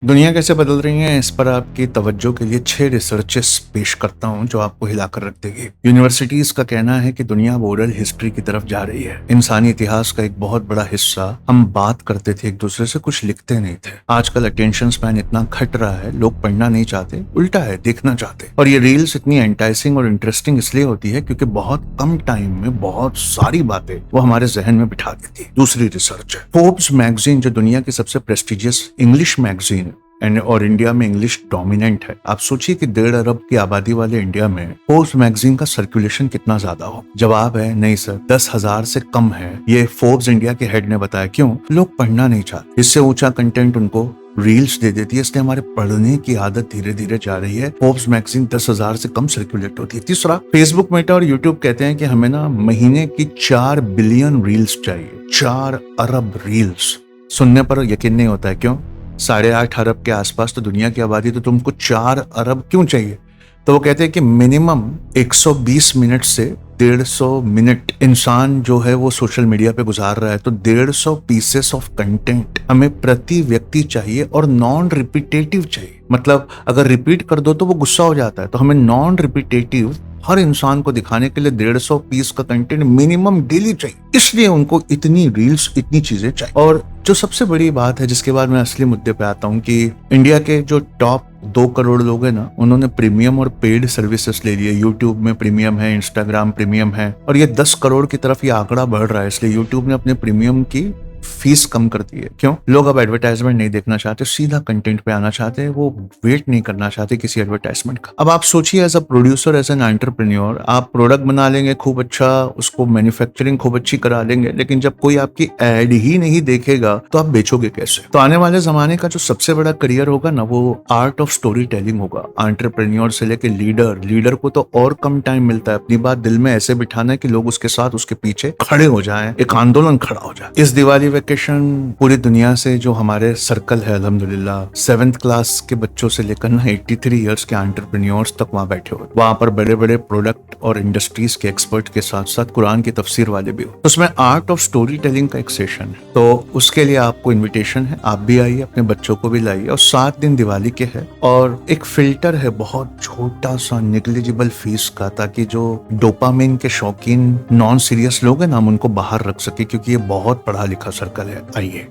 दुनिया कैसे बदल रही है, इस पर आपकी तवज्जो के लिए 6 रिसर्चेस पेश करता हूं जो आपको हिलाकर रख देगी। यूनिवर्सिटीज का कहना है कि दुनिया अब ओरल हिस्ट्री की तरफ जा रही है। इंसानी इतिहास का एक बहुत बड़ा हिस्सा हम बात करते थे एक दूसरे से, कुछ लिखते नहीं थे। आजकल अटेंशन स्पैन इतना घट रहा है, लोग पढ़ना नहीं चाहते, उल्टा है देखना चाहते। और ये रील्स इतनी एंटाइसिंग और इंटरेस्टिंग इसलिए होती है क्योंकि बहुत कम टाइम में बहुत सारी बातें वो हमारे जहन में बिठा देती है। दूसरी रिसर्च है फोर्ब्स मैगजीन, जो दुनिया की सबसे प्रेस्टिजियस इंग्लिश मैगजीन और इंडिया में इंग्लिश डोमिनेंट है। आप सोचिए कि 1.5 अरब की आबादी वाले इंडिया में फोर्ब्स मैगजीन का सर्कुलेशन कितना ज्यादा हो। जवाब है नहीं सर, 10,000 से कम है। ये फोर्ब्स इंडिया के हेड ने बताया। क्यों? लोग पढ़ना नहीं चाहते, इससे ऊंचा कंटेंट उनको रील्स दे देती है, इसलिए हमारे पढ़ने की आदत धीरे धीरे जा रही है। फोर्ब्स मैगजीन 10,000 से कम सर्कुलेट होती है। तीसरा, फेसबुक, मेटा और यूट्यूब कहते हैं कि हमें ना महीने की 4 बिलियन रील्स चाहिए। 4 अरब रील्स। सुनने पर यकीन नहीं होता है। क्यों? 8.5 अरब के आसपास तो दुनिया की आबादी, तो तुमको 4 अरब क्यों चाहिए? तो वो कहते हैं कि मिनिमम 120 मिनट से 150 मिनट इंसान जो है वो सोशल मीडिया पे गुजार रहा है, तो 150 पीसेस ऑफ कंटेंट हमें प्रति व्यक्ति चाहिए और नॉन रिपीटेटिव चाहिए। मतलब अगर रिपीट कर दो तो वो गुस्सा हो जाता है, तो हमें नॉन रिपीटेटिव हर इंसान को दिखाने के लिए 150 पीस का कंटेंट मिनिमम डेली चाहिए। इसलिए उनको इतनी रील्स, इतनी चीजें चाहिए। और जो सबसे बड़ी बात है, जिसके बाद मैं असली मुद्दे पे आता हूँ, कि इंडिया के जो टॉप 2 करोड़ लोग हैं ना, उन्होंने प्रीमियम और पेड सर्विसेज ले लिए। यूट्यूब में प्रीमियम है, इंस्टाग्राम प्रीमियम है, और ये 10 करोड़ की तरफ ये आंकड़ा बढ़ रहा है। इसलिए यूट्यूब ने अपने प्रीमियम की फीस कम कर दी है। क्यों? लोग अब एडवर्टाइजमेंट नहीं देखना चाहते, सीधा कंटेंट पे आना चाहते हैं। वो वेट नहीं करना चाहते किसी एडवर्टाइजमेंट का। अब आप सोचिए, as a producer, as an entrepreneur, आप प्रोडक्ट बना लेंगे खूब अच्छा, उसको मैन्युफैक्चरिंग खूब अच्छी करा लेंगे, लेकिन जब कोई आपकी एड ही नहीं देखेगा तो आप बेचोगे कैसे? तो आने वाले जमाने का जो सबसे बड़ा करियर होगा ना, वो आर्ट ऑफ स्टोरी टेलिंग होगा। एंटरप्रेन्योर से लेके लीडर को तो और कम टाइम मिलता है अपनी बात दिल में ऐसे बिठाना है कि लोग उसके साथ, उसके पीछे खड़े हो जाएं, एक आंदोलन खड़ा हो जाए। इस दिवाली वेकेशन पूरी दुनिया से जो हमारे सर्कल है, अल्हम्दुलिल्लाह 7th क्लास के बच्चों से लेकर ना 83 इयर्स के एंटरप्रेन्योर्स तक वहां बैठे हो। वहां पर बड़े बड़े प्रोडक्ट और इंडस्ट्रीज के एक्सपर्ट के साथ साथ कुरान की तफसीर वाले भी हो। तो उसमें आर्ट ऑफ स्टोरी टेलिंग का एक सेशन है, तो उसके लिए आपको इन्विटेशन है। आप भी आइए, अपने बच्चों को भी लाइए। और 7 दिन दिवाली के है, और एक फिल्टर है बहुत छोटा सा, नेग्लिजिबल फीस का, ताकि जो डोपामिन के शौकीन नॉन सीरियस लोग हैं ना, हम उनको बाहर रख सके, क्योंकि ये बहुत पढ़ा लिखा सर्कल है। आइए।